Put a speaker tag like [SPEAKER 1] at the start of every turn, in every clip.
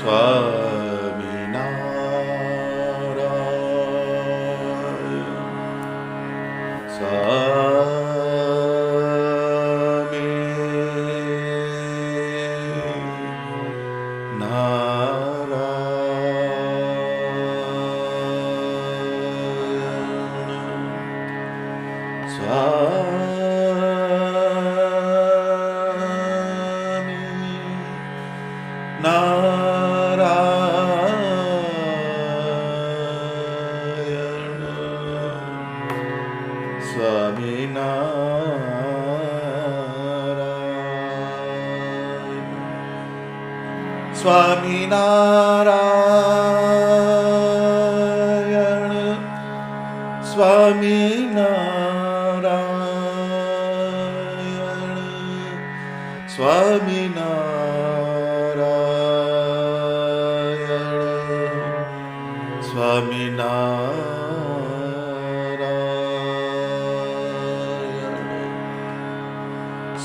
[SPEAKER 1] સ્વામિનારાયણ સ્વામિનારાયણ સ્વામિનારાયણ સ્વામિનારાયણ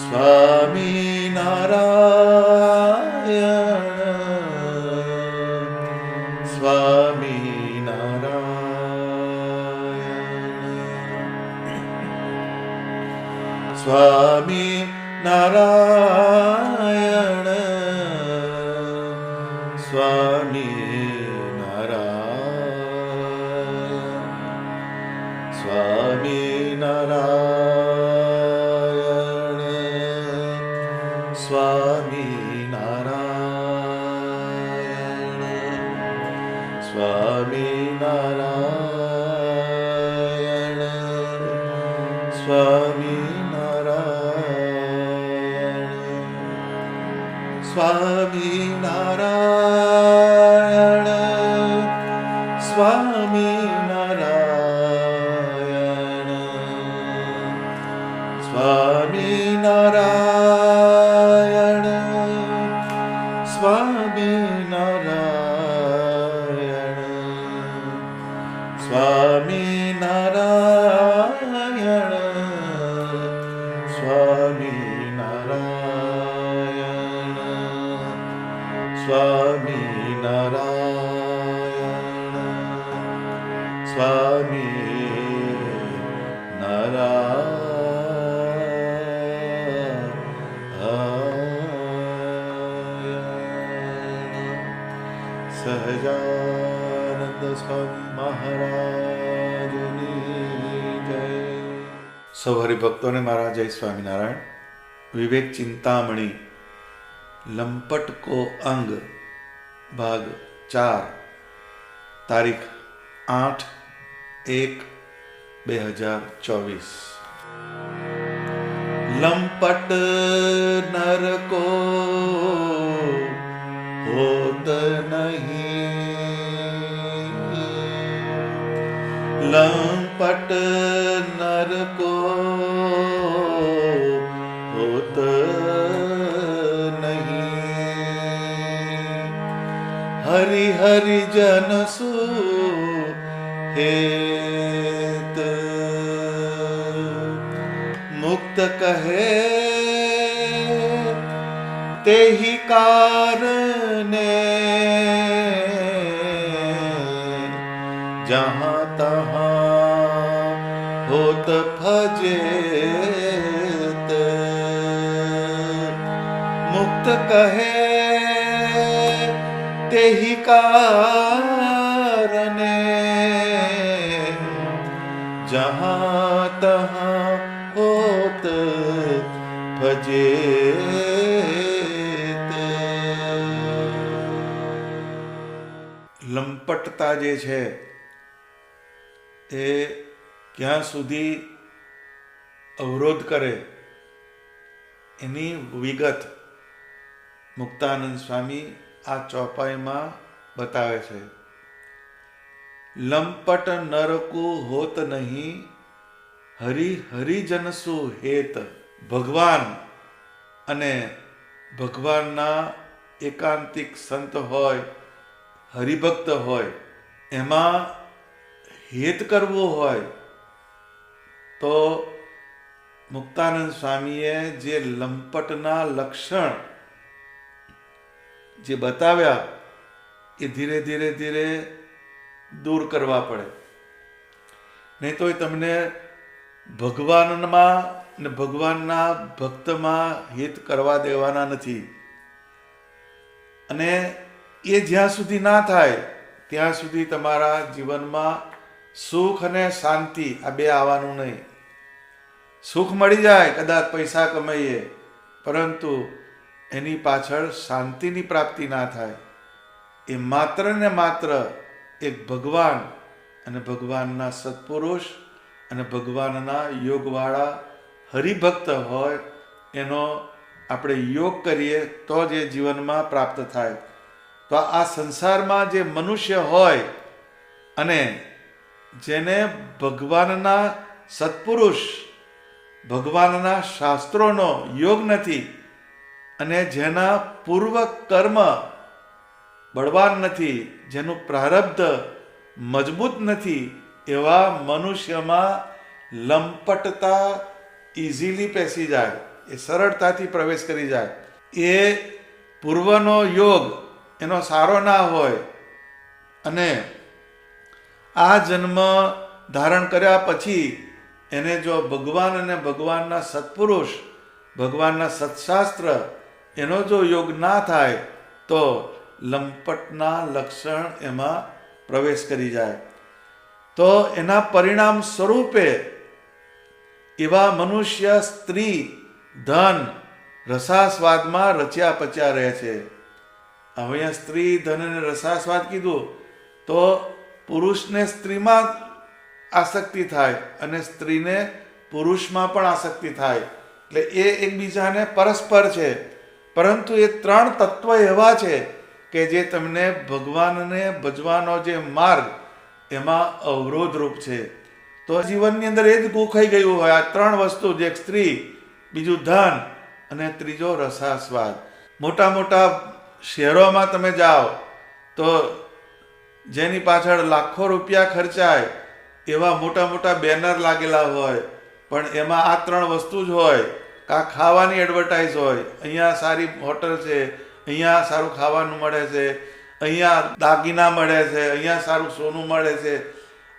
[SPEAKER 1] સ્વામિનારાયણ સ્વામિનારાયણ સ્વામિનારાયણ સ્વામિનારાયણ સ્વામિનારાયણ સ્વામિનારાયણ સ્વામિનારાયણ સ્વામિનારાયણ સ્વામિનારાયણ સ્વામિનારાયણ સ્વામિનારાયણ સહજાનંદ સ્વામી મહારાજની જય. સૌ હરિભક્તોને મારા જય સ્વામિનારાયણ. વિવેક ચિંતામણી લંપટ કો અંગ ભાગ 4 તારીખ 8/1/2024. લંપટ નર કો હોત નહીં, લંપટ નર કો હોત નહીં, હરિ હરિ જન સુ हेत मुक्त कहे तेहि कारणे, जहाँ तहाँ होत फजेत, मुक्त कहे तेहि कारणे, जहाँ तहाँ होत फजेत. લંપટતા જે છે એ ક્યાં સુધી અવરોધ કરે એની વિગત મુક્તાનંદ સ્વામી આ ચોપાઈમાં બતાવે છે. લંપટ નરકુ હોત નહીં, હરિ હરિજન સુ હેત. ભગવાન અને ભગવાનના એકાંતિક સંત હોય, હરિભક્ત હોય, એમાં હેત કરવું હોય તો મુક્તાનંદ સ્વામીએ જે લંપટના લક્ષણ જે બતાવ્યા એ ધીરે ધીરે ધીરે દૂર કરવા પડે. નહીં તો એ તમને ભગવાનમાં ને ભગવાનના ભક્તમાં હિત કરવા દેવાના નથી. અને એ જ્યાં સુધી ના થાય ત્યાં સુધી તમારા જીવનમાં સુખ અને શાંતિ આ બે આવવાનું નહીં. સુખ મળી જાય કદાચ પૈસા કમાઈએ, પરંતુ એની પાછળ શાંતિની પ્રાપ્તિ ના થાય. એ માત્ર ને માત્ર એક ભગવાન અને ભગવાનના સત્પુરુષ અને ભગવાનના યોગવાળા હરિભક્ત હોય એનો આપણે યોગ કરીએ તો જ એ જીવનમાં પ્રાપ્ત થાય. તો આ સંસારમાં જે મનુષ્ય હોય અને જેને ભગવાનના સત્પુરુષ ભગવાનના શાસ્ત્રોનો યોગ નથી અને જેના પૂર્વ કર્મ બળવાન નથી, જેનું પ્રારબ્ધ મજબૂત નથી, એવા મનુષ્યમાં લંપટતા ઇઝીલી પેસી જાય, એ સરળતાથી પ્રવેશ કરી જાય. એ પૂર્વનો યોગ એનો સારો ના હોય અને આ જન્મ ધારણ કર્યા પછી એને જો ભગવાન અને ભગવાનના સત્પુરુષ ભગવાનના સત્શાસ્ત્ર એનો જો યોગ ના થાય તો લંપટના લક્ષણ એમાં પ્રવેશ કરી જાય. તો એના પરિણામ સ્વરૂપે એવા મનુષ્ય સ્ત્રી ધન રસાસ્વાદમાં રચ્યા પચ્યા રહે છે. અહીંયા સ્ત્રી ધન અને રસાસ્વાદ કીધું તો પુરુષને સ્ત્રીમાં આસક્તિ થાય અને સ્ત્રીને પુરુષમાં પણ આસક્તિ થાય. એટલે એ એકબીજાને પરસ્પર છે, પરંતુ એ ત્રણ તત્વ એવા છે કે જે તમને ભગવાનને ભજવાનો જે માર્ગ એમાં અવરોધરૂપ છે. તો જીવનની અંદર એ જ ગોખાઈ ગયું હોય આ ત્રણ વસ્તુ, જે એક સ્ત્રી, બીજું ધન અને ત્રીજો રસાસ્વાદ. મોટા મોટા શહેરોમાં તમે જાઓ તો જેની પાછળ લાખો રૂપિયા ખર્ચાય એવા મોટા મોટા બેનર લાગેલા હોય, પણ એમાં આ ત્રણ વસ્તુ જ હોય. કાં ખાવાની એડવર્ટાઇઝ હોય, અહીંયા સારી હોટલ છે, અહીંયા સારું ખાવાનું મળે છે, અહીંયા દાગીના મળે છે, અહીંયા સારું સોનું મળે છે.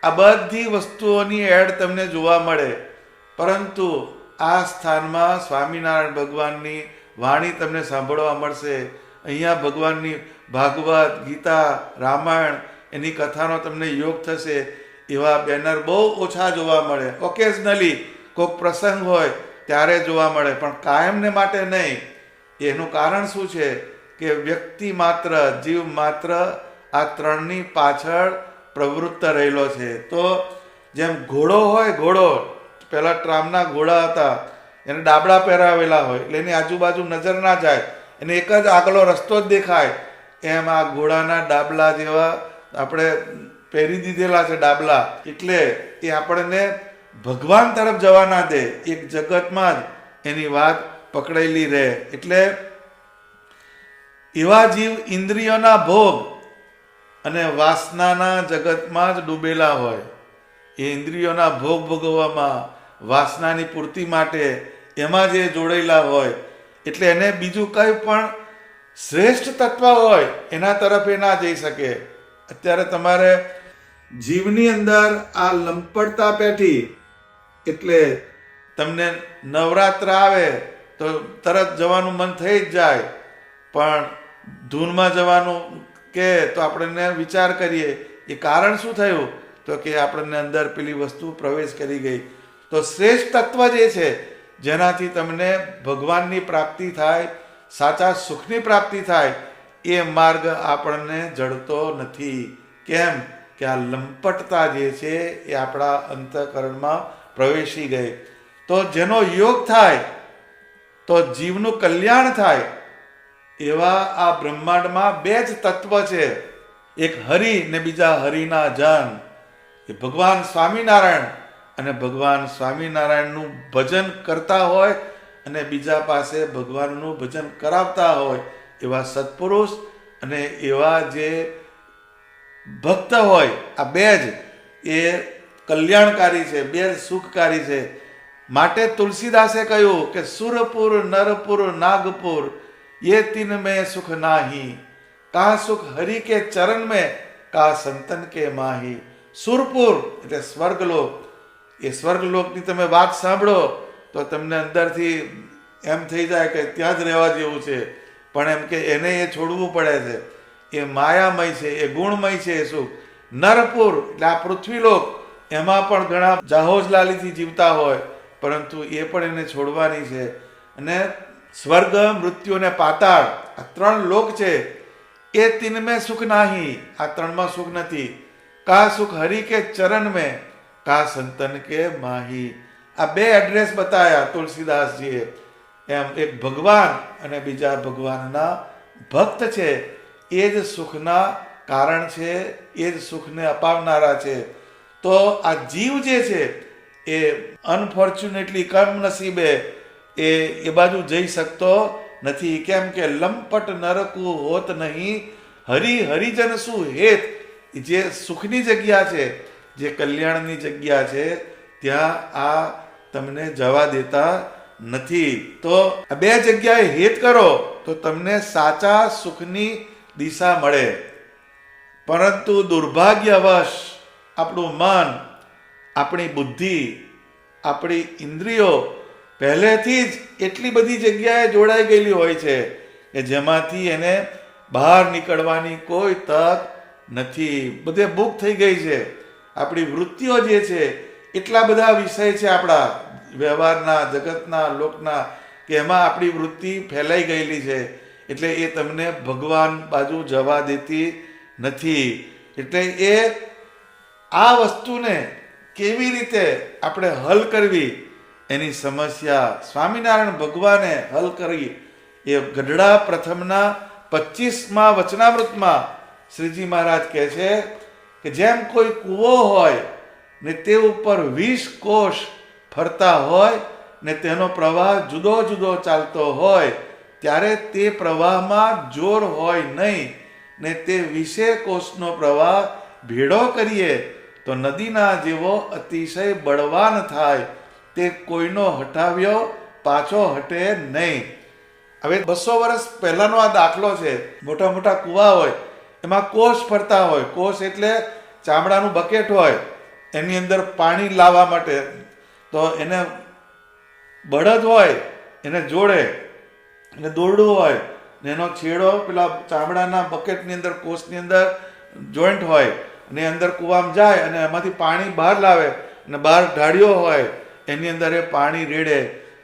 [SPEAKER 1] આ બધી વસ્તુઓની એડ તમને જોવા મળે, પરંતુ આ સ્થાનમાં સ્વામિનારાયણ ભગવાનની વાણી તમને સાંભળવા મળશે. અહીંયા ભગવાનની ભાગવત, ગીતા, રામાયણ એની કથાનો તમને યોગ થશે. એવા બેનર બહુ ઓછા જોવા મળે. ઓકેઝનલી કોઈક પ્રસંગ હોય ત્યારે જોવા મળે, પણ કાયમને માટે નહીં. એનું કારણ શું છે કે વ્યક્તિ માત્ર, જીવ માત્ર આ ત્રણની પાછળ પ્રવૃત્ત રહેલો છે. તો જેમ ઘોડો હોય, ઘોડો પહેલાં ટ્રામના ઘોડા હતા, એને ડાબડા પહેરાવેલા હોય એટલે એની આજુબાજુ નજર ના જાય, એને એક જ આગલો રસ્તો જ દેખાય. એમ આ ઘોડાના ડાબલા જેવા આપણે પહેરી દીધેલા છે ડાબલા, એટલે એ આપણને ભગવાન તરફ જવા ના દે. એક જગતમાં જ એની વાત પકડેલી રહે. એટલે એવા જીવ ઇન્દ્રિયોના ભોગ અને વાસનાના જગતમાં જ ડૂબેલા હોય. એ ઇન્દ્રિયોના ભોગ ભોગવવામાં, વાસનાની પૂર્તિ માટે એમાં જે જોડાયેલા હોય, એટલે એને બીજું કંઈ પણ શ્રેષ્ઠ તત્વ હોય એના તરફ એ ના જઈ શકે. અત્યારે તમારે જીવની અંદર આ લંપટતા પેઠી, એટલે તમને નવરાત્ર આવે તો તરત જવાનું મન થઈ જ જાય, પણ ધૂનમાં જવાનું કે તો આપણને વિચાર કરીએ એ કારણ શું થયું, તો કે આપણને અંદર પેલી વસ્તુ પ્રવેશ કરી ગઈ. તો શ્રેષ્ઠ તત્વ જે છે જેનાથી તમને ભગવાનની પ્રાપ્તિ થાય, સાચા સુખની પ્રાપ્તિ થાય, એ માર્ગ આપણને જડતો નથી. કેમ કે આ લંપટતા જે છે એ આપણા અંતઃકરણમાં પ્રવેશી ગઈ. તો જેનો યોગ થાય તો જીવનું કલ્યાણ થાય. એવા આ બ્રહ્માંડમાં બે જ તત્વ છે, એક હરિ ને બીજા હરિના જન. એ ભગવાન સ્વામિનારાયણ અને ભગવાન સ્વામિનારાયણનું ભજન કરતા હોય અને બીજા પાસે ભગવાનનું ભજન કરાવતા હોય એવા સત્પુરુષ અને એવા જે ભક્ત હોય, આ બે જ એ કલ્યાણકારી છે, બે સુખકારી છે. માટે તુલસીદાસે કહ્યું કે સુરપુર, નરપુર, નાગપુર, ये तीन में सुख नाही, કા સુખ હરિ કે ચરણ में કા સંતન કે માહી. સુરપુર એટલે સ્વર્ગલોક. એ સ્વર્ગલોકની તમે વાત સાંભળો તો તમને અંદરથી એમ થઈ જાય કે ત્યાં જ રહેવા જેવું છે, પણ એમ કે એને એ છોડવું પડે છે. એ માયામય છે, એ ગુણમય છે એ સુખ. નરપુર એટલે આ પૃથ્વીલોક, એમાં પણ ઘણા જાહોજલાલીથી જીવતા હોય, પરંતુ એ પણ એને છોડવાની છે. અને સ્વર્ગ, મૃત્યુ અને પાતાળ આ 3 લોક છે. એ તીન મેં સુખ નાહી, આ 3માં સુખ નથી. કા સુખ હરિ કે ચરણ મેં કા સંતન કે માહી. આ 2 એડ્રેસ બતાયા તુલસીદાસજીએ. એમ એક ભગવાન અને બીજા ભગવાનના ભક્ત છે. એ જ સુખના કારણ છે, એ જ સુખને અપાવનારા છે. તો આ જીવ જે છે એ અનફોર્ચ્યુનેટલી કમનસીબે એ બાજુ જઈ શકતો નથી. કેમ કે લંપટ નરકુ હોત નહીં, હરિ હરિજન શું હેત. જે સુખની જગ્યા છે, જે કલ્યાણની જગ્યા છે, ત્યાં આ તમને જવા દેતા નથી. તો આ 2 જગ્યાએ હેત કરો તો તમને સાચા સુખની દિશા મળે. પરંતુ દુર્ભાગ્યવશ આપણું મન, આપણી બુદ્ધિ, આપણી ઇન્દ્રિયો પહેલેથી જ એટલી બધી જગ્યાએ જોડાઈ ગયેલી હોય છે કે જેમાંથી એને બહાર નીકળવાની કોઈ તક નથી. બધે બુક થઈ ગઈ છે. આપણી વૃત્તિઓ જે છે, એટલા બધા વિષય છે આપણા વ્યવહારના, જગતના, લોકના, કે એમાં આપણી વૃત્તિ ફેલાઈ ગયેલી છે. એટલે એ તમને ભગવાન બાજુ જવા દેતી નથી. એટલે એ આ વસ્તુને કેવી રીતે આપણે હલ કરવી, એની સમસ્યા સ્વામિનારાયણ ભગવાને હલ કરી. એ ગઢડા પ્રથમના 25મા વચનામૃતમાં શ્રીજી મહારાજ કહે છે કે જેમ કોઈ કૂવો હોય ને તે ઉપર 20 કોષ ફરતા હોય ને તેનો પ્રવાહ જુદો જુદો ચાલતો હોય, ત્યારે તે પ્રવાહમાં જોર હોય નહીં, ને તે 20 કોષનો પ્રવાહ ભેળો કરીએ તો નદીના જેવો અતિશય બળવાન થાય, તે કોઈનો હટાવ્યો પાછો હટે નહીં. હવે 200 વર્ષ પહેલાનો આ દાખલો છે. મોટા મોટા કૂવા હોય, એમાં કોષ ફરતા હોય. કોષ એટલે ચામડાનું બકેટ હોય, એની અંદર પાણી લાવવા માટે. તો એને બળદ હોય, એને જોડે, અને દોરડું હોય, ને એનો છેડો પેલા ચામડાના બકેટની અંદર, કોષની અંદર જોઈન્ટ હોય, અને અંદર કૂવામાં જાય અને એમાંથી પાણી બહાર લાવે, અને બહાર ઢાળીઓ હોય, એની અંદર એ પાણી રેડે.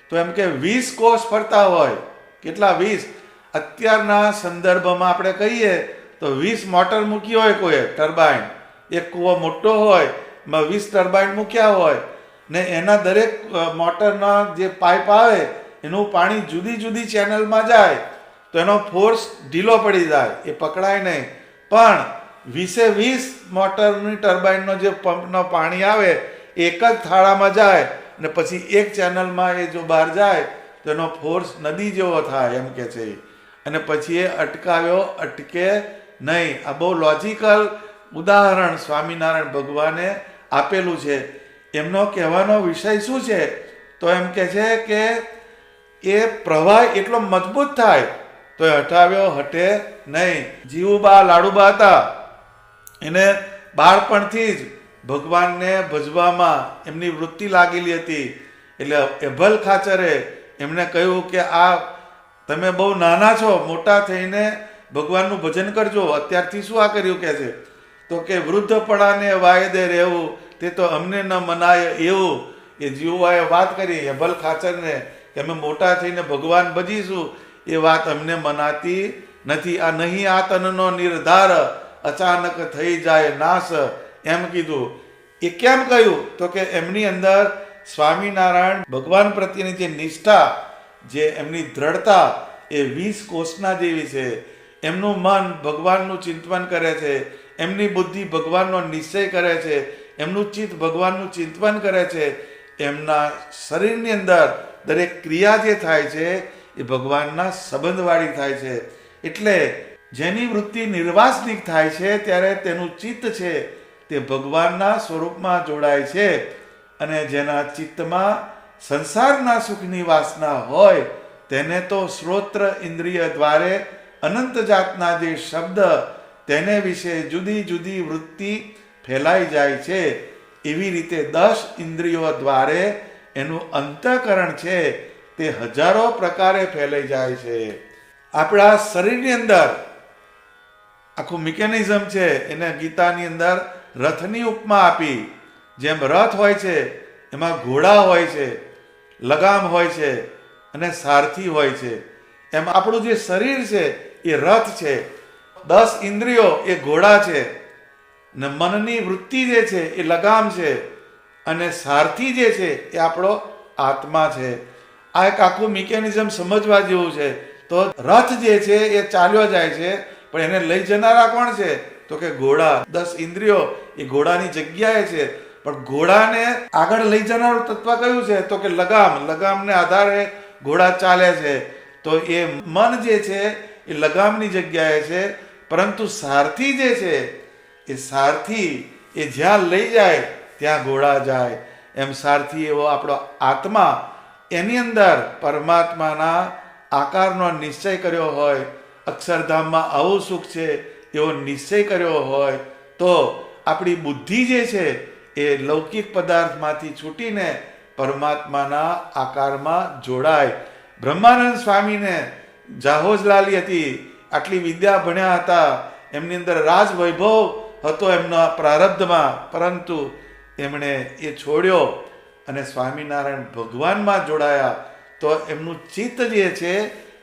[SPEAKER 1] તો એમ કે 20 કોષ ફરતા હોય. કેટલા? 20. અત્યારના સંદર્ભમાં આપણે કહીએ તો 20 મોટર મૂકી હોય કોઈએ, ટર્બાઇન. એક કૂવો મોટો હોય, એમાં 20 ટર્બાઇન મૂક્યા હોય, ને એના દરેક મોટરના જે પાઇપ આવે, એનું પાણી જુદી જુદી ચેનલમાં જાય તો એનો ફોર્સ ઢીલો પડી જાય, એ પકડાય નહીં. પણ 20 મોટરની ટર્બાઇનનો જે પંપનો પાણી આવે, એક જ થાળામાં જાય, ને પછી એક ચેનલમાં એ જો બહાર જાય તો એનો ફોર્સ નદી જેવો થાય, એમ કે છે. અને પછી એ અટકાવ્યો અટકે નહીં. આ બહુ લોજિકલ ઉદાહરણ સ્વામિનારાયણ ભગવાને આપેલું છે. એમનો કહેવાનો વિષય શું છે? તો એમ કે છે કે એ પ્રવાહ એટલો મજબૂત થાય તો એ હટાવ્યો હટે નહીં. જીવુબા લાડુબા હતા, એને બાળપણથી જ ભગવાનને ભજવામાં એમની વૃત્તિ લાગેલી હતી. એટલે એભલ ખાચરે એમને કહ્યું કે આ તમે બહુ નાના છો, મોટા થઈને ભગવાનનું ભજન કરજો. અત્યારથી શું આ કર્યું કે છે? તો કે વૃદ્ધપણાને વાયદે રહેવું તે તો અમને ન મનાય એવું. એ જીવુબાએ વાત કરી એભલ ખાચરને કે અમે મોટા થઈને ભગવાન ભજીશું, એ વાત અમને મનાતી નથી. આ નહીં આ તનનો નિર્ધાર, અચાનક થઈ જાય નાશ, એમ કીધું. એ કેમ કહ્યું? તો કે એમની અંદર સ્વામિનારાયણ ભગવાન પ્રત્યેની જે નિષ્ઠા, જે એમની દ્રઢતા, એ 20 કોષના જેવી છે. એમનું મન ભગવાનનું ચિંતન કરે છે, એમની બુદ્ધિ ભગવાનનો નિશ્ચય કરે છે, એમનું ચિત્ત ભગવાનનું ચિંતન કરે છે. એમના શરીરની અંદર દરેક ક્રિયા જે થાય છે એ ભગવાનના સંબંધવાળી થાય છે. એટલે જેની વૃત્તિ નિર્વાસનિક થાય છે ત્યારે તેનું ચિત્ત છે તે ભગવાનના સ્વરૂપમાં જોડાય છે. અને જેના ચિત્તમાં સંસારના સુખની વાસના હોય તેને તો શ્રોત્ર ઇન્દ્રિય દ્વારે અનંત જાતના જે શબ્દ તેને વિશે જુદી જુદી વૃત્તિ ફેલાઈ જાય છે. એવી રીતે 10 ઇન્દ્રિયો દ્વારે એનું અંતઃકરણ છે તે હજારો પ્રકારે ફેલાઈ જાય છે. આપણા શરીરની અંદર આખું મિકેનિઝમ છે, એને ગીતાની અંદર રથની ઉપમા આપી. જેમ રથ હોય છે એમાં ઘોડા હોય છે, લગામ હોય છે અને સારથી હોય છે, એમ આપણું જે શરીર છે એ રથ છે. 10 ઇન્દ્રિયો એ ઘોડા છે ને મનની વૃત્તિ જે છે એ લગામ છે અને સારથી જે છે એ આપણો આત્મા છે. આ એક આખું મિકેનિઝમ સમજવા જેવું છે. તો રથ જે છે એ ચાલ્યો જાય છે, પણ એને લઈ જનારા કોણ છે? તો કે ઘોડા. 10 ઇન્દ્રિયો એ ઘોડાની જગ્યાએ છે, પણ ઘોડાને આગળ લઈ જનારું તત્વ કયું છે? તો કે લગામ. લગામને આધારે ઘોડા ચાલે છે. તો એ મન જે છે એ લગામની જગ્યાએ છે, પરંતુ સારથી જે છે એ સારથી એ જ્યાં લઈ જાય ત્યાં ઘોડા જાય. એમ સારથી એવો આપણો આત્મા, એની અંદર પરમાત્માના આકારનો નિશ્ચય કર્યો હોય, અક્ષરધામમાં આવું સુખ છે એવો નિશ્ચય કર્યો હોય, તો આપણી બુદ્ધિ જે છે એ લૌકિક પદાર્થમાંથી છૂટીને પરમાત્માના આકારમાં જોડાય. બ્રહ્માનંદ સ્વામીને જાહોજલાલી હતી, આટલી વિદ્યા ભણ્યા હતા, એમની અંદર રાજ વૈભવ હતો એમના પ્રારબ્ધમાં, પરંતુ એમણે એ છોડ્યો અને સ્વામિનારાયણ ભગવાનમાં જોડાયા. તો એમનું ચિત્ત જે છે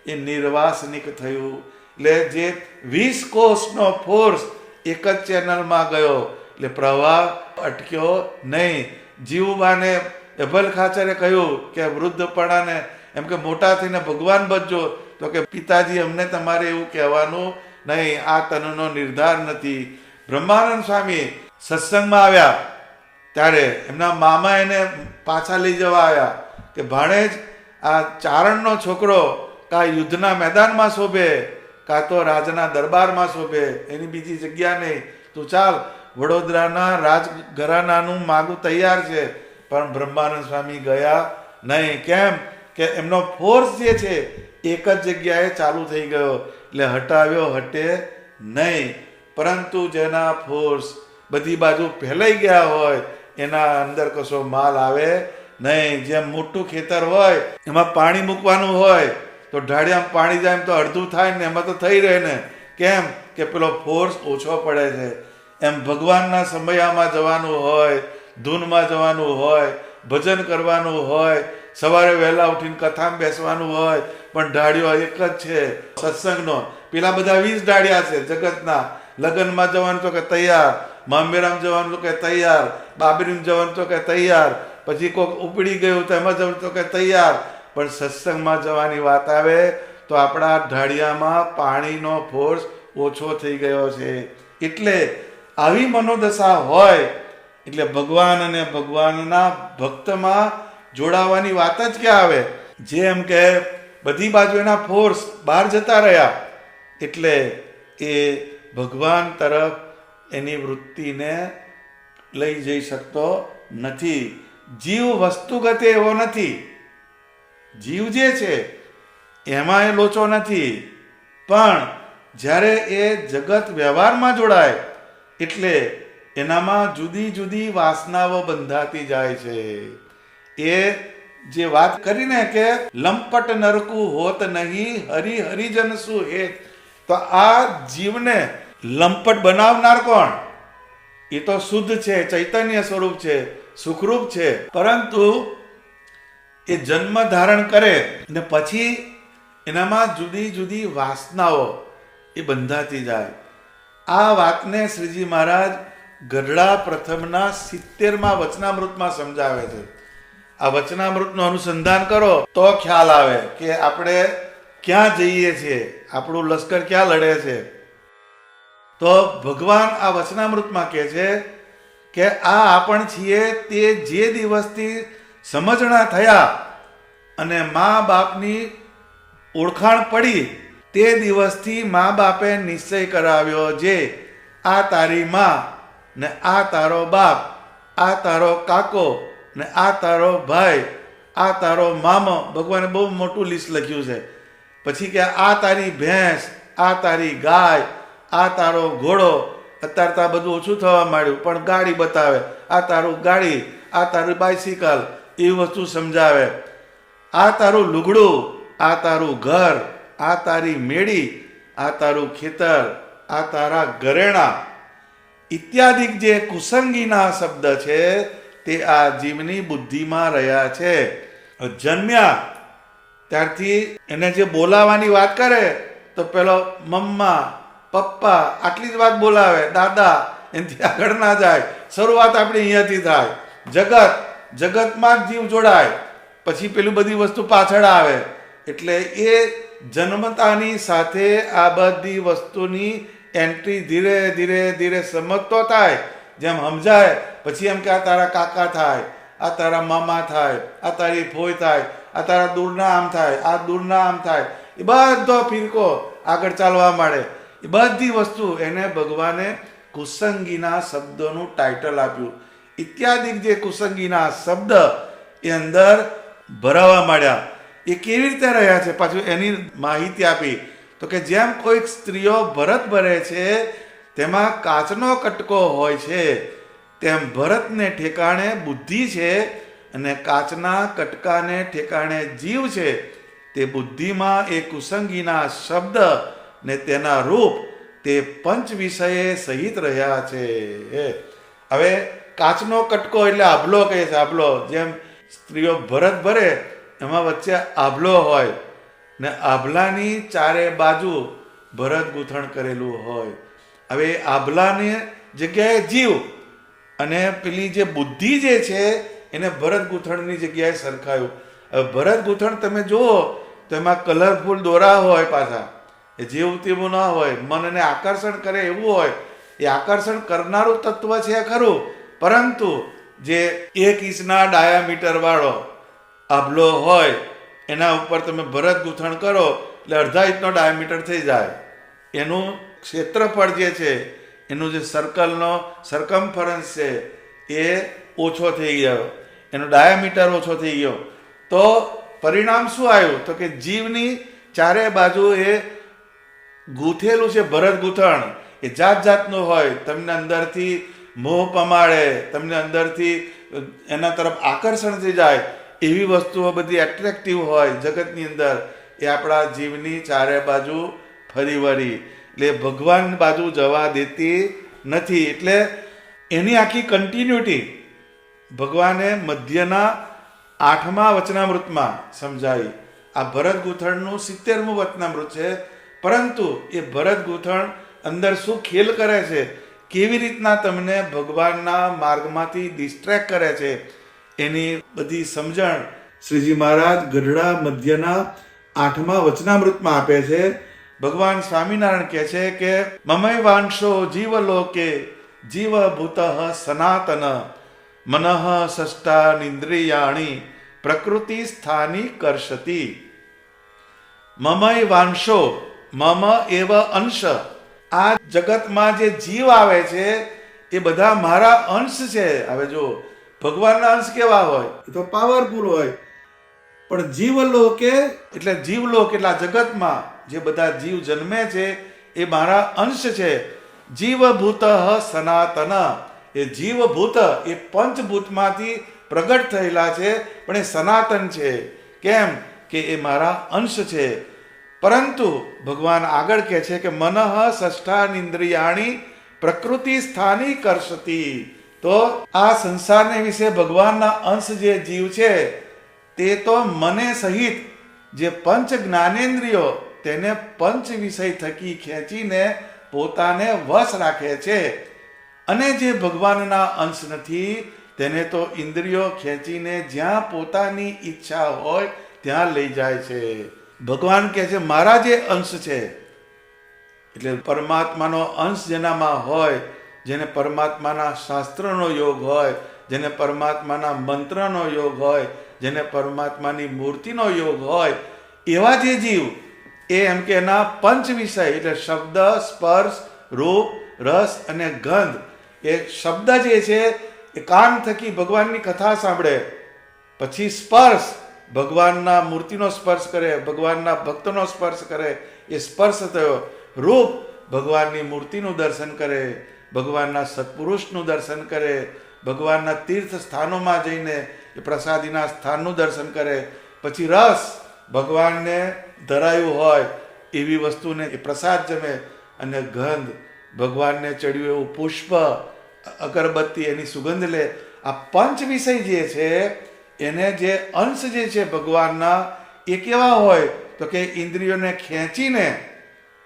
[SPEAKER 1] એ નિર્વાસનિક થયું. એટલે જે 20 કોષનો ફોર્સ એક જ ચેનલમાં ગયો, એટલે પ્રવાહ અટક્યો નહીં. જીવબાને એભલ ખાચરે કહ્યું કે વૃદ્ધપણાને એમ કે મોટા થઈને ભગવાન બચજો, તો કે પિતાજી અમને તમારે એવું કહેવાનું નહીં, આ તનનો નિર્ધાર નથી. બ્રહ્માનંદ સ્વામી સત્સંગમાં આવ્યા ત્યારે એમના મામા એને પાછા લઈ જવા આવ્યા કે ભાણેજ, આ ચારણનો છોકરો કાં યુદ્ધના મેદાનમાં શોભે, કાં તો રાજના દરબારમાં શોભે, એની બીજી જગ્યા નહીં, તું ચાલ વડોદરાના રાજઘરાનાનું માગું તૈયાર છે. પણ બ્રહ્માનંદ સ્વામી ગયા નહીં. કેમ કે એમનો ફોર્સ જે છે એક જ જગ્યાએ ચાલુ થઈ ગયો, એટલે હટાવ્યો હટે નહીં. પરંતુ જેના ફોર્સ બધી બાજુ ફેલાઈ ગયા હોય એના અંદર કશો માલ આવે નહીં. જેમ મોટું ખેતર હોય એમાં પાણી મૂકવાનું હોય તો ઢાળિયામાં પાણી જાય એમ તો અડધું થાય ને, એમાં તો થઈ રહે ને. કેમ કે પેલો ફોર્સ ઓછો પડે છે. એમ ભગવાનના સમયામાં જવાનું હોય, ધૂનમાં જવાનું હોય, ભજન કરવાનું હોય, સવારે વહેલા ઉઠીને કથામાં બેસવાનું હોય, પણ ઢાળિયો એક જ છે સત્સંગનો. પેલા બધા 20 ઢાળિયા છે જગતના. લગ્નમાં જવાનું તો કે તૈયાર, મામેરામ જવાનું તો કે તૈયાર, બાબરીમ જવાનું તો કે તૈયાર, પછી કોઈક ઉપડી ગયું તો એમાં જવાનું તો કે તૈયાર. પણ સત્સંગમાં જવાની વાત આવે તો આપણા ઢાળિયામાં પાણીનો ફોર્સ ઓછો થઈ ગયો છે. એટલે આવી મનોદશા હોય એટલે ભગવાન અને ભગવાનના ભક્તમાં જોડાવાની વાત જ ક્યાં આવે? જેમ કે બધી બાજુ એના ફોર્સ બહાર જતા રહ્યા, એટલે એ ભગવાન તરફ એની વૃત્તિને લઈ જઈ શકતો નથી. જીવ વસ્તુગત એવો નથી. જીવ જે છે એમાં એ લોચો નથી, પણ જ્યારે એ જગત વ્યવહારમાં જોડાય એટલે એનામાં જુદી જુદી વાસનાઓ બંધાતી જાય છે. એ જે વાત કરીને કે લંપટ નરકું હોત નહીં, હરિ હરિજન શું હેત. તો આ જીવને લંપટ બનાવનાર કોણ? એ તો શુદ્ધ છે, ચૈતન્ય સ્વરૂપ છે, સુખરૂપ છે, પરંતુ એ જન્મ ધારણ કરે ને પછી એનામાં જુદી જુદી વાસનાઓ એ બંધાતી જાય. આ વાતને શ્રીજી મહારાજ ગઢડા પ્રથમના 70મા વચનામૃતમાં સમજાવે છે. આ વચનામૃતનું અનુસંધાન કરો તો ખ્યાલ આવે કે આપણે ક્યાં જઈએ છીએ, આપણું લશ્કર ક્યાં લડે છે. તો ભગવાન આ વચનામૃતમાં કહે છે કે આ આપણ છીએ તે જે દિવસથી સમજણા થયા અને મા બાપની ઓળખાણ પડી તે દિવસથી મા બાપે નિશ્ચય કરાવ્યો જે આ તારી મા ને આ તારો બાપ, આ તારો કાકો ને આ તારો ભાઈ, આ તારો મામો. ભગવાને બહુ મોટું લિસ્ટ લખ્યું છે. પછી કે આ તારી ભેંસ, આ તારી ગાય, આ તારો ઘોડો, અત્યારે તો આ બધું ઓછું થવા માંડ્યું, પણ ગાડી બતાવે, આ તારું ગાડી, આ તારું બાઇસિકલ, એવી વસ્તુ સમજાવે, આ તારું લુગડું, આ તારું ઘર, આ તારી મેળી, આ તારું ખેતર, આ તારા ઘરેણાં ઇત્યાદિક જે કુસંગીના શબ્દ છે તે આ જીવની બુદ્ધિમાં રહ્યા છે. જન્મ્યા ત્યારથી એને જે બોલાવાની વાત કરે તો પેલો મમ્મા, પપ્પા આટલી જ વાત બોલાવે, દાદા, એનાથી આગળ ના જાય. શરૂઆત આપણી અહીંયાથી થાય. જગતમાં જ જીવ જોડાય, પછી પેલું બધી વસ્તુ પાછળ આવે. એટલે એ જન્મતાની સાથે આ બધી વસ્તુની એન્ટ્રી ધીરે ધીરે ધીરે સમજતો થાય. જેમ સમજાય પછી એમ કે આ તારા કાકા થાય, આ તારા મામા થાય, આ તારી ફોઈ થાય, આ તારા દૂરના આમ થાય, આ દૂરના આમ થાય. એ બધો ફિરકો આગળ ચાલવા માંડે. એ બધી વસ્તુ એને ભગવાને કુસંગીના શબ્દોનું ટાઇટલ આપ્યું. ઇત્યાદિક જે કુસંગીના શબ્દ એ અંદર ભરાવા માંડ્યા. એ કેવી રીતે રહ્યા છે પાછું એની માહિતી આપી. તો કે જેમ કોઈક સ્ત્રીઓ ભરત ભરે છે તેમાં કાચનો કટકો હોય છે, તેમ ભરતને ઠેકાણે બુદ્ધિ છે અને કાચના કટકાને ઠેકાણે જીવ છે. તે બુદ્ધિમાં એ કુસંગીના શબ્દ ને તેના રૂપ તે પંચ વિષયે સહિત રહ્યા છે. હવે કાચનો કટકો એટલે આભલો કહે છે. આભલો જેમ સ્ત્રીઓ ભરત ભરે એમાં વચ્ચે આભલો હોય ને આભલાની ચારે બાજુ ભરત ગૂંથણ કરેલું હોય. હવે આભલાની જગ્યાએ જીવ અને પેલી જે બુદ્ધિ જે છે એને ભરત ગૂંથણની જગ્યાએ સરખાયું. હવે ભરત ગૂંથણ તમે જુઓ તો એમાં કલરફુલ દોરા હોય, પાછા એ જેવું તેવું ના હોય, મનને આકર્ષણ કરે એવું હોય. એ આકર્ષણ કરનારું તત્વ છે ખરું, પરંતુ જે 1 ઇંચના ડાયામીટર વાળો આભલો હોય એના ઉપર તમે ભરત ગૂંથણ કરો એટલે અડધા ઇંચનો ડાયામીટર થઈ જાય. એનું ક્ષેત્રફળ જે છે, એનું જે સર્કલનો સરકમફરન્સ છે એ ઓછો થઈ ગયો, એનો ડાયામીટર ઓછો થઈ ગયો. તો પરિણામ શું આવ્યું? તો કે જીવની ચારે બાજુ એ ગૂંથેલું છે ભરત ગૂંથણ. એ જાત જાતનું હોય, તમને અંદરથી મોહ પમાડે, તમને અંદરથી એના તરફ આકર્ષણ થઈ જાય એવી વસ્તુઓ બધી એટ્રેક્ટિવ હોય જગતની અંદર. એ આપણા જીવની ચારે બાજુ ફરી વળી, એટલે ભગવાન બાજુ જવા દેતી નથી. એટલે એની આખી કન્ટિન્યુટી ભગવાને મધ્યના 8મા વચનામૃતમાં સમજાવી. આ ભરત ગૂંથણનું 70મું વચનામૃત છે. પરંતુ એ ભરત ગૂંથણ અંદર શું ખેલ કરે છે, કેવી રીતના તમને ભગવાનના માર્ગમાંથી ડિસ્ટ્રેક્ટ કરે છે, એની બધી સમજણ શ્રીજી મહારાજ ગઢડા મધ્યના 8મા વચનામૃતમાં આપે છે. ભગવાન સ્વામિનારાયણ કહે છે કે મમય વાંશો જીવલોકે જીવભૂત સનાતન મનઃ ષષ્ઠાનિન્દ્રિયાણી પ્રકૃતિ સ્થાની કર્ષતી. મમય વાંશો, મમ એવ અંશ. આ જગતમાં જે જીવ આવે છે એ બધા મારા અંશ છે. હવે જો ભગવાનના અંશ કેવા હોય? એ તો પાવરફુલ હોય. પણ જીવલોકે એટલે જીવલોક એટલે આ જગતમાં જે બધા જીવ જન્મે છે એ મારા અંશ છે. જીવભૂત સનાતન. એ જીવભૂત એ પંચભૂતમાંથી પ્રગટ થયેલા છે, પણ એ સનાતન છે. કેમ કે એ મારા અંશ છે. પરંતુ ભગવાન આગળ કહે છે કે મનઃ ષષ્ઠાનિન્દ્રિયાણી પ્રકૃતિ સ્થાની કર્ષતી. તો આ સંસારને વિશે ભગવાનના અંશ જે જીવ છે તે તો મને સહિત જે પંચ જ્ઞાનેન્દ્રિયો તેને પંચ વિષય થકી ખેંચીને પોતાને વશ રાખે છે. અને જે ભગવાનના અંશ નથી તેને તો ઇન્દ્રિયો ખેંચીને જ્યાં પોતાની ઈચ્છા હોય ત્યાં લઈ જાય છે. ભગવાન કહે છે મારા જે અંશ છે, એટલે પરમાત્માનો અંશ જેનામાં હોય, જેને પરમાત્માના શાસ્ત્રનો યોગ હોય, જેને પરમાત્માના મંત્રનો યોગ હોય, જેને પરમાત્માની મૂર્તિનો યોગ હોય, એવા જે જીવ એ એમ કે એના પંચ વિષય એટલે શબ્દ, સ્પર્શ, રૂપ, રસ અને ગંધ. એ શબ્દ જે છે એ કાન થકી ભગવાનની કથા સાંભળે, પછી સ્પર્શ ભગવાનના મૂર્તિનો સ્પર્શ કરે, ભગવાનના ભક્તનો સ્પર્શ કરે, એ સ્પર્શ થયો. રૂપ ભગવાનની મૂર્તિનું દર્શન કરે, ભગવાનના સત્પુરુષનું દર્શન કરે, ભગવાનના તીર્થ સ્થાનોમાં જઈને એ પ્રસાદીના સ્થાનનું દર્શન કરે, પછી રસ ભગવાનને ધરાયું હોય એવી વસ્તુને એ પ્રસાદ જમે, અને ગંધ ભગવાનને ચડ્યું એવું પુષ્પ, અગરબત્તી એની સુગંધ લે. આ પંચ વિષય જે છે એને જે અંશ જે છે ભગવાનના એ કેવા હોય તો કે ઇન્દ્રિયોને ખેંચીને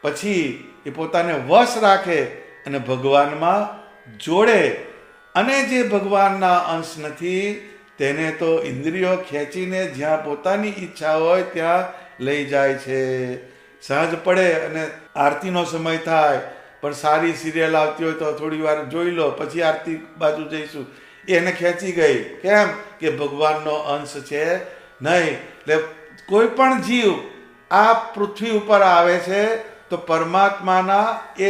[SPEAKER 1] પછી એ પોતાને વશ રાખે અને ભગવાનમાં જોડે. અને જે ભગવાનના અંશ નથી તેને તો ઇન્દ્રિયો ખેંચીને જ્યાં પોતાની ઈચ્છા હોય ત્યાં લઈ જાય છે. સહજ પડે અને આરતીનો સમય થાય પણ સારી સિરિયલ આવતી હોય તો થોડી વાર જોઈ લો, પછી આરતી બાજુ જઈશું, એને ખેંચી ગઈ. કેમ કે ભગવાનનો અંશ છે નહીં. એટલે કોઈ પણ જીવ આ પૃથ્વી ઉપર આવે છે તો પરમાત્માના એ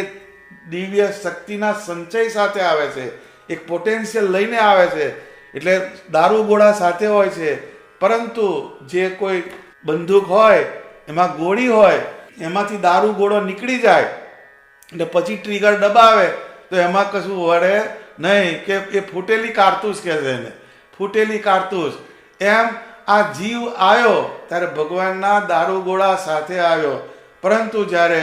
[SPEAKER 1] દિવ્ય શક્તિના સંચય સાથે આવે છે, એક પોટેન્શિયલ લઈને આવે છે. એટલે દારૂ ગોળા સાથે હોય છે, પરંતુ જે કોઈ બંદૂક હોય એમાં ગોળી હોય, એમાંથી દારૂ ગોળો નીકળી જાય એટલે પછી ટ્રિગર દબાવે તો એમાં કશું વળે નહીં, કે એ ફૂટેલી કારતૂસ કહે છે એને, ફૂટેલી કારતૂસ. એમ આ જીવ આવ્યો ત્યારે ભગવાનના દારૂ ગોળા સાથે આવ્યો, પરંતુ જ્યારે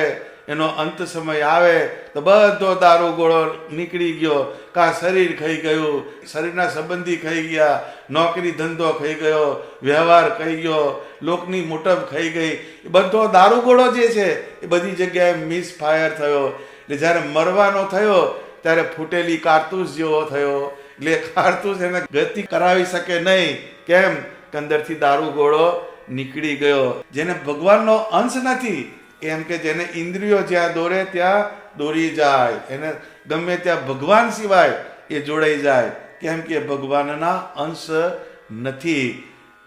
[SPEAKER 1] એનો અંત સમય આવે તો બધો દારૂ ગોળો નીકળી ગયો. કાં શરીર ખાઈ ગયું, શરીરના સંબંધી ખાઈ ગયા, નોકરી ધંધો ખાઈ ગયો, વ્યવહાર ખાઈ ગયો, લોકની મોટપ ખાઈ ગઈ. એ બધો દારૂ ગોળો જે છે એ બધી જગ્યાએ મિસફાયર થયો. એટલે જ્યારે મરવાનો થયો ત્યારે ફૂટેલી કારતૂસ જેવો થયો. એટલે કારતૂસ એને ગતિ કરાવી શકે નહીં. કેમ કે અંદરથી દારૂ ગોળો નીકળી ગયો. જેને ભગવાનનો અંશ નથી, એમ કે જેને ઇન્દ્રિયો જ્યાં દોરે ત્યાં દોરી જાય, એને ગમે ત્યાં ભગવાન સિવાય એ જોડાઈ જાય. કેમ કે ભગવાનના અંશ નથી.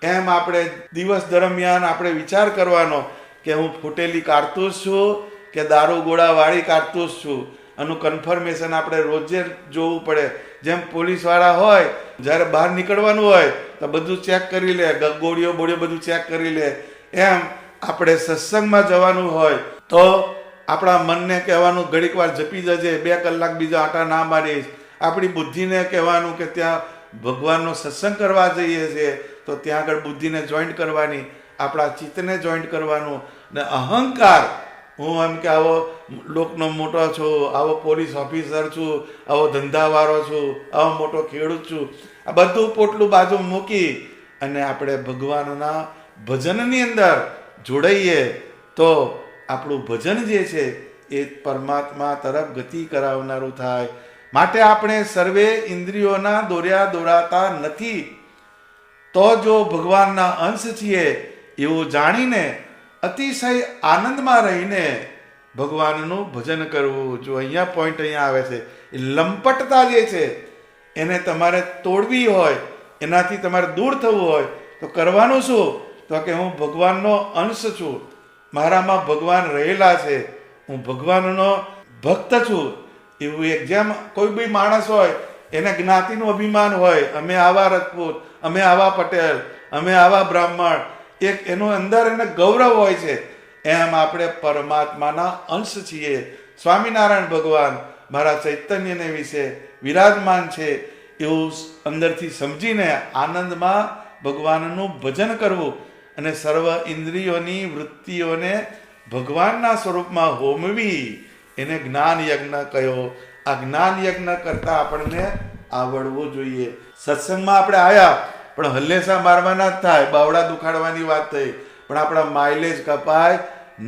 [SPEAKER 1] એમ આપણે દિવસ દરમિયાન આપણે વિચાર કરવાનો કે હું ફૂટેલી કારતૂસ છું કે દારૂ ગોળાવાળી કારતૂસ છું. આનું કન્ફર્મેશન આપણે રોજે જોવું પડે. જેમ પોલીસવાળા હોય જ્યારે બહાર નીકળવાનું હોય તો બધું ચેક કરી લે, ગોળીઓ બોળીઓ બધું ચેક કરી લે. એમ આપણે સત્સંગમાં જવાનું હોય તો આપણા મનને કહેવાનું ઘડીક વાર જપી જજે, 2 કલાક બીજા આટા ના મારીશ. આપણી બુદ્ધિને કહેવાનું કે ત્યાં ભગવાનનો સત્સંગ કરવા જઈએ છીએ તો ત્યાં આગળ બુદ્ધિને જોઈન્ટ કરવાની, આપણા ચિત્તને જોઈન્ટ કરવાનું. ને અહંકાર, હું એમ કે આવો લોકનો મોટો છું, આવો પોલીસ ઓફિસર છું, આવો ધંધાવાળો છું, આવો મોટો ખેડૂત છું, આ બધું પોટલું બાજુ મૂકી અને આપણે ભગવાનના ભજનની અંદર જોડાઈએ તો આપણું ભજન જે છે એ પરમાત્મા તરફ ગતિ કરાવનારું થાય. માટે આપણે સર્વે ઇન્દ્રિયોના દોર્યા દોરાતા નથી. તો જો ભગવાનના અંશ છીએ એવું જાણીને અતિશય આનંદમાં રહીને ભગવાનનું ભજન કરવું. જો અહીંયા પોઈન્ટ અહીંયા આવે છે, એ લંપટતા જે છે એને તમારે તોડવી હોય, એનાથી તમારે દૂર થવું હોય તો કરવાનું શું? તો કે હું ભગવાનનો અંશ છું, મારામાં ભગવાન રહેલા છે, હું ભગવાનનો ભક્ત છું. એવું એક જેમ કોઈ બી માણસ હોય એને જ્ઞાતિનું અભિમાન હોય, અમે આવા રજપૂત, અમે આવા પટેલ, અમે આવા બ્રાહ્મણ, એક એનું અંદર એને ગૌરવ હોય છે. એમ આપણે પરમાત્માના અંશ છીએ. સ્વામિનારાયણ ભગવાન મારા ચૈતન્યને વિશે વિરાજમાન છે એવું અંદરથી સમજીને આનંદમાં ભગવાનનું ભજન કરવું અને સર્વ ઇન્દ્રિયોની વૃત્તિઓને ભગવાનના સ્વરૂપમાં હોમવી, એને જ્ઞાન યજ્ઞ કહ્યો. આ જ્ઞાન યજ્ઞ કરતા આપણને આવડવું જોઈએ. સત્સંગમાં આપણે આવ્યા પણ હલ્લેસા મારવાના જ થાય, બાવડા દુખાડવાની વાત થઈ, પણ આપણા માઇલેજ કપાય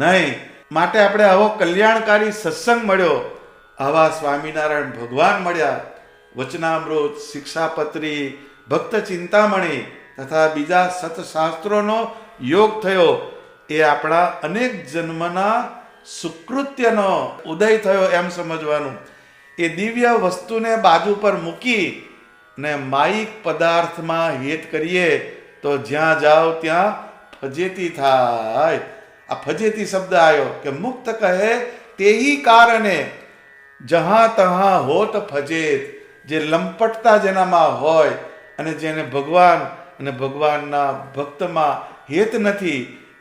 [SPEAKER 1] નહીં. માટે આપણે આવો કલ્યાણકારી સત્સંગ મળ્યો, આવા સ્વામિનારાયણ ભગવાન મળ્યા, વચનામૃત, શિક્ષાપત્રી, ભક્ત ચિંતામણી તથા બીજા સતશાસ્ત્રોનો યોગ થયો. એ આપણા અનેક જન્મના સુકૃત્યનો ઉદય થયો એમ સમજવાનું. એ દિવ્ય વસ્તુને બાજુ પર મૂકી ને માયિક પદાર્થમાં હેત કરીએ તો જ્યાં જાઓ ત્યાં ફજેતી થાય. આ ફજેતી શબ્દ આવ્યો કે મુક્ત કહે તેહી કારણે જહાં તહાં હોત ફજેત. જે લંપટતા જેનામાં હોય અને જેને ભગવાન અને ભગવાનના ભક્તમાં હેત નથી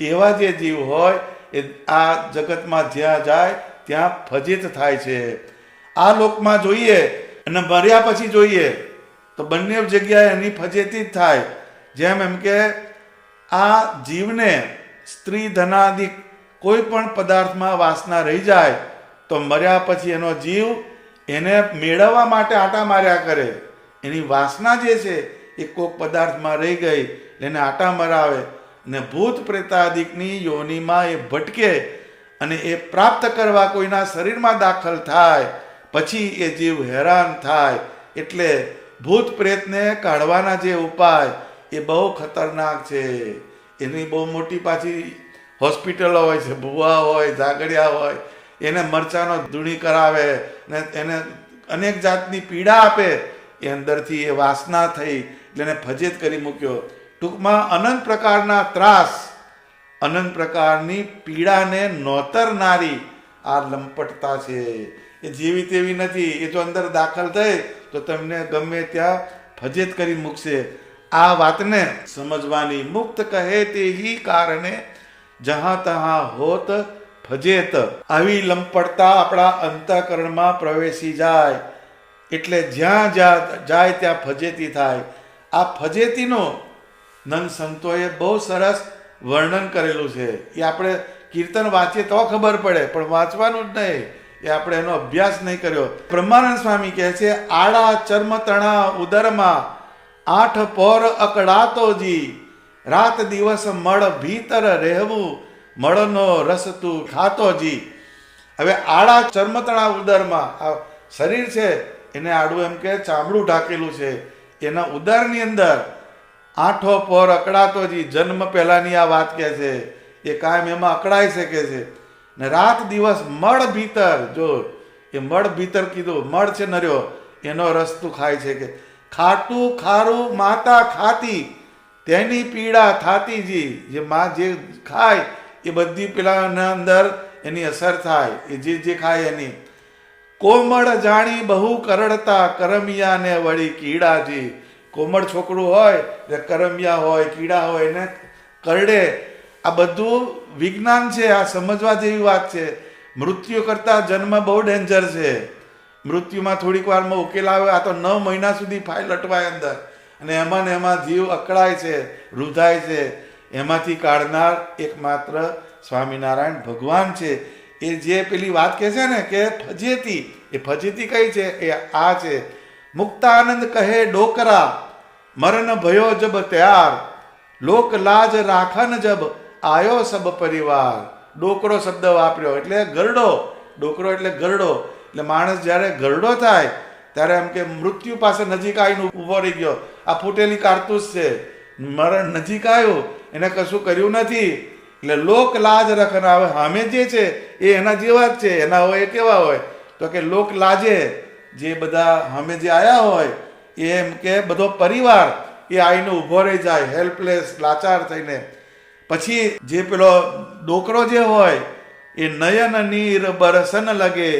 [SPEAKER 1] એવા જે જીવ હોય એ આ જગતમાં જ્યાં જાય ત્યાં ફજેત થાય છે. આ લોકમાં જોઈએ અને મર્યા પછી જોઈએ તો બંને જગ્યાએ એની ફજેતી જ થાય. જેમ એમ કે આ જીવને સ્ત્રી ધનાદિક કોઈ પણ પદાર્થમાં વાસના રહી જાય તો મર્યા પછી એનો જીવ એને મેળવવા માટે આટા માર્યા કરે. એની વાસના જે છે એ કોઈક પદાર્થમાં રહી ગઈ એને આટા મરાવે અને ભૂત પ્રેતાદિકની યોનિમાં એ ભટકે અને એ પ્રાપ્ત કરવા કોઈના શરીરમાં દાખલ થાય પછી એ જીવ હેરાન થાય. એટલે ભૂત પ્રેતને કાઢવાના જે ઉપાય એ બહુ ખતરનાક છે. એની બહુ મોટી પાછી હોસ્પિટલો હોય છે, ભૂવા હોય, ઝાગડિયા હોય, એને મરચાનો ધૂણી કરાવે ને એને અનેક જાતની પીડા આપે. એ અંદરથી એ વાસના થઈ એટલે એને ફજેત કરી મૂક્યો. ટૂંકમાં અનંત પ્રકારના ત્રાસ, અનંત પ્રકારની પીડાને નોતરનારી આ લંપટતા છે. એ જેવી તેવી નથી. એ જો અંદર દાખલ થઈ તો તમને ગમે ત્યાં ફજેત કરી મૂકશે. આ વાતને સમજવાની. મુક્ત કહે તે હી કારણે જહાં તહાં હોત ફજેત. આવી લંપટતા આપણા અંતઃકરણમાં પ્રવેશી જાય એટલે જ્યાં જ્યાં જાય ત્યાં ફજેતી થાય. આ ફજેતીનો નંદ સંતોએ બહુ સરસ વર્ણન કરેલું છે. એ આપણે કીર્તન વાંચીએ તો ખબર પડે, પણ વાંચવાનું જ નહીં. એ આપણે એનો અભ્યાસ નહીં કર્યો. બ્રહ્માનંદ સ્વામી કહે છે, આડા ચર્મતણા ઉદરમાં 8 પોર અકળાતો જી, રાત દિવસ મળ ભીતર રહેવું, મળનો રસ તું ખાતો જી. હવે આડા ચર્મતણા ઉદરમાં આ શરીર છે એને આડું એમ કે ચામડું ઢાંકેલું છે. એના ઉદરની અંદર 8 પોર અકળાતો જી. જન્મ પહેલાની આ વાત કહે છે. એ કાયમ એમાં અકળાઈ શકે છે ને રાત દિવસ મળ ભીતર. જો એ મળ ભીતર કીધું, મળ છે નર્યો, એનો રસ તું ખાય છે કે ખાટું ખારું માતા ખાતી તેની પીડા થાતી જી. જે માં જે ખાય એ બધી પેલાના અંદર એની અસર થાય. એ જે ખાય એની. કોમળ જાણી બહુ કરડતા કરમિયાને વળી કીડાજી. કોમળ છોકરું હોય એટલે કરમિયા હોય, કીડા હોય એને કરડે. આ બધું વિજ્ઞાન છે. આ સમજવા જેવી વાત છે. મૃત્યુ કરતા જન્મ બહુ ડેન્જર છે. મૃત્યુમાં થોડીક વારમાં ઉકેલ આવે. આ તો 9 મહિના સુધી ફાઇલ અટવાય અંદર અને એમાં ને એમાં જીવ અકળાય છે, રૂધાય છે. એમાંથી કાઢનાર એકમાત્ર સ્વામિનારાયણ ભગવાન છે. એ જે પેલી વાત કહે છે ને કે ફજેતી, એ ફજેતી કઈ છે? એ આ છે. મુક્તાનંદ કહે ડોકરા મરણ ભયો જબ ત્યાર, લોક લાજ રાખન જબ આયો સબ પરિવાર. ડોકરો શબ્દ વાપર્યો એટલે ગરડો. ડોકરો એટલે ગરડો. એટલે માણસ જ્યારે ગરડો થાય ત્યારે એમ કે મૃત્યુ પાસે નજીક આવીને ઊભો રહી ગયો. આ ફૂટેલી કારતૂસ છે. મરણ નજીક આવ્યું, એને કશું કર્યું નથી એટલે લોક લાજ રખન. આવે સામે જે છે એ એના જેવા જ છે. એના હોય એ કેવા હોય તો કે લોક લાજે. જે બધા સામે જે આવ્યા હોય એમ કે બધો પરિવાર એ આવીને ઊભો રહી જાય, હેલ્પલેસ, લાચાર થઈને. પછી જે પેલો ડોકરો જે હોય એ નયન નીર બરસન લગે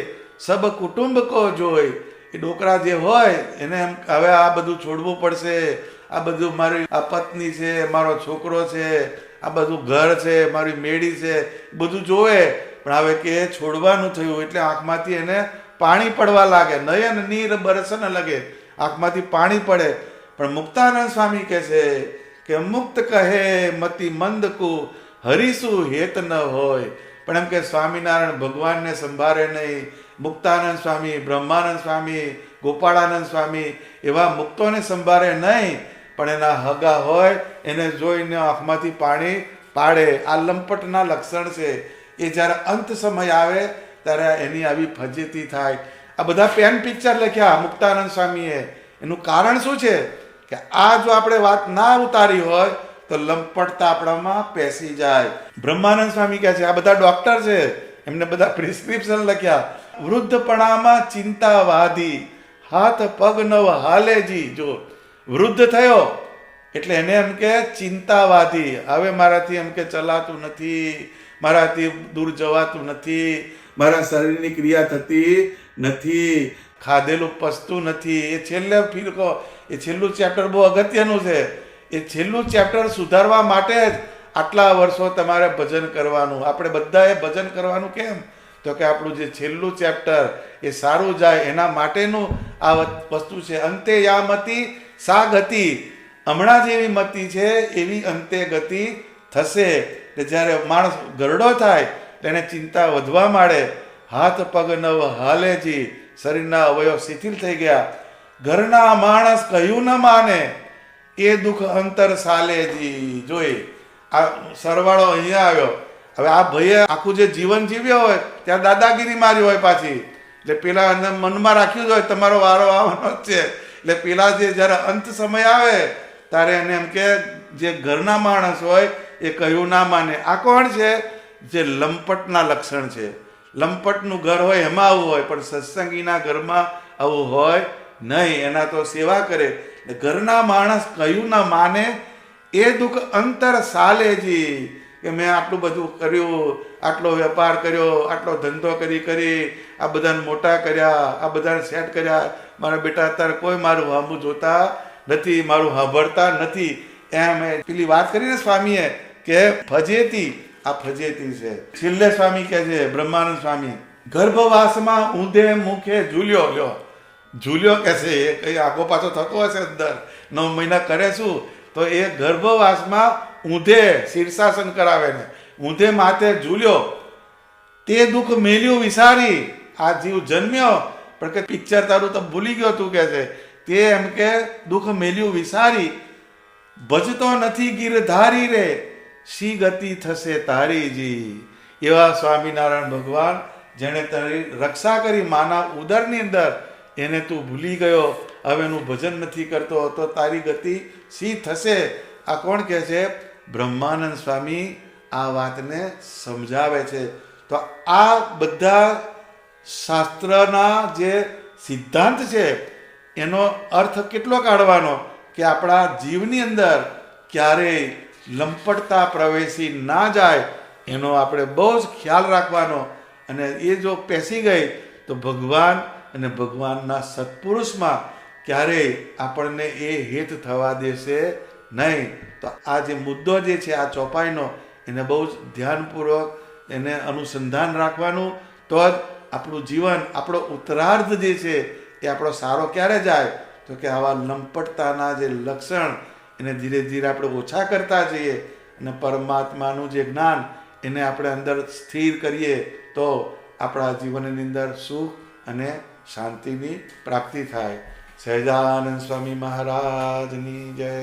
[SPEAKER 1] સબ કુટુંબ કો જોઈ. એ ડોકરા જે હોય એને એમ હવે આ બધું છોડવું પડશે. આ બધું મારી આ પત્ની છે, મારો છોકરો છે, આ બધું ઘર છે, મારી મેળી છે, બધું જોવે. પણ હવે કે છોડવાનું થયું એટલે આંખમાંથી એને પાણી પડવા લાગે. નયન નીર બરસન લગે, આંખમાંથી પાણી પડે. પણ મુક્તાનંદ સ્વામી કહે છે કે મુક્ત કહે મતિ મંદ કુ હરિશું હેત ન હોય. પણ એમ કે સ્વામિનારાયણ ભગવાનને સંભાળે નહીં. મુક્તાનંદ સ્વામી, બ્રહ્માનંદ સ્વામી, ગોપાળાનંદ સ્વામી એવા મુક્તોને સંભાળે નહીં, પણ એના હગા હોય એને જોઈને આંખમાંથી પાણી પાડે. આ લંપટના લક્ષણ છે. એ જ્યારે અંત સમય આવે ત્યારે એની આવી ફજેતી થાય. આ બધા પેન પિક્ચર લખ્યા મુક્તાનંદ સ્વામીએ. એનું કારણ શું છે કે આ જો આપણે વાત ના ઉતારી હોય તો લંપટતા આપણામાં પેસી જાય. બ્રહ્માનંદ સ્વામી કહે છે આ બધા ડોક્ટર છે, એમને બધા પ્રિસ્ક્રિપ્શન લખ્યા. વૃદ્ધપણામાં ચિંતા વાધી, હાથ પગ નવ હાલેજી. જો વૃદ્ધ થયો એટલે એને એમ કે ચિંતા વાધી. હવે મારાથી એમ કે ચલાતું નથી, મારાથી દૂર જવાતું નથી, મારા શરીરની ક્રિયા થતી નથી, ખાધેલું પચતું નથી. એ છેલ્લે ફીરકો, એ છેલ્લું ચેપ્ટર બહુ અગત્યનું છે. એ છેલ્લું ચેપ્ટર સુધારવા માટે જ આટલા વર્ષો તમારે ભજન કરવાનું. આપણે બધાએ ભજન કરવાનું કેમ? તો કે આપણું જે છેલ્લું ચેપ્ટર એ સારું જાય એના માટેનું આ વસ્તુ છે. અંતે યા મતિ સા ગતિ, હમણાં જેવી મતિ છે એવી અંતે ગતિ થશે. કે જ્યારે માણસ ગરડો થાય તેને ચિંતા વધવા માંડે, હાથ પગ નવ હાલેજી, શરીરના અવયવ શિથિલ થઈ ગયા, ઘરના માણસ કહ્યું ન માને, એ દુઃખ અંતર સાલેજી. જોઈ આ સરવાળો અહીંયા આવ્યો. હવે આ ભાઈએ આખું જે જીવન જીવ્યો હોય ત્યાં દાદાગીરી મારી હોય પાછી, એટલે પેલા મનમાં રાખ્યું જ હોય તમારો વારો આવવાનો જ છે. એટલે પેલા જે જ્યારે અંત સમય આવે ત્યારે એને એમ કે જે ઘરના માણસ હોય એ કહ્યું ના માને. આ કોણ છે? જે લંપટના લક્ષણ છે. લંપટનું ઘર હોય એમાં આવું હોય, પણ સત્સંગીના ઘરમાં આવું હોય નહીં. એના તો સેવા કરે. ઘરના માણસ કહ્યું ના માને, એ દુઃખ અંતર સાલેજી. કે મેં આટલું બધું કર્યું, આટલો વેપાર કર્યો, આટલો ધંધો કરી આ બધાને મોટા કર્યા, આ બધાને સેટ કર્યા, મારા બેટા અત્યારે કોઈ મારું હામું જોતા નથી, મારું સાંભળતા નથી. એમ પેલી વાત કરીને સ્વામીએ કે ફજેતી, આ ફજેતી છે. છેલ્લે સ્વામી કહે છે, બ્રહ્માનંદ સ્વામી, ગર્ભવાસમાં ઊંધે મુખે ઝૂલ્યો. લ્યો ઝૂલ્યો કે છે એ કઈ આગો પાછો થતો હશે અંદર 9 મહિના કરે શું? તો એ ગર્ભવાસમાં ઊંધે શીર્ષાસન કરાવે ને ઊંધે માથે ઝૂલ્યો, તે દુઃખ મેલ્યું વિસારી. આ જીવ જન્મ્યો પણ કે પિક્ચર તારું તો ભૂલી ગયો તું કે છે. તે એમ કે દુઃખ મેલ્યું વિસારી, ભજતો નથી ગીરધારી રે, શી ગતિ થશે તારીજી. એવા સ્વામિનારાયણ ભગવાન જેણે તારી રક્ષા કરી માના ઉદરની અંદર, એને તું ભૂલી ગયો, હવે એનું ભજન નથી કરતો, તો તારી ગતિ શી થશે? આ કોણ કહે છે? બ્રહ્માનંદ સ્વામી આ વાતને સમજાવે છે. તો આ બધા શાસ્ત્રના જે સિદ્ધાંત છે એનો અર્થ કેટલો કાઢવાનો કે આપણા જીવની અંદર ક્યારેય લંપટતા પ્રવેશી ના જાય એનો આપણે બહુ જ ખ્યાલ રાખવાનો. અને એ જો પેસી ગઈ તો ભગવાન અને ભગવાનના સત્પુરુષમાં ક્યારેય આપણને એ હેત થવા દેશે નહીં. તો આ જે મુદ્દો જે છે આ ચોપાઈનો, એને બહુ જ ધ્યાનપૂર્વક એને અનુસંધાન રાખવાનું. તો જ આપણું જીવન, આપણો ઉત્તરાર્ધ જે છે એ આપણો સારો ક્યારે જાય? તો કે આવા લંપટતાના જે લક્ષણ એને ધીરે ધીરે આપણે ઓછા કરતા જઈએ અને પરમાત્માનું જે જ્ઞાન એને આપણે અંદર સ્થિર કરીએ તો આપણા જીવનની અંદર સુખ અને શાંતિની પ્રાપ્તિ થાય. સહજાનંદ સ્વામી મહારાજની જય.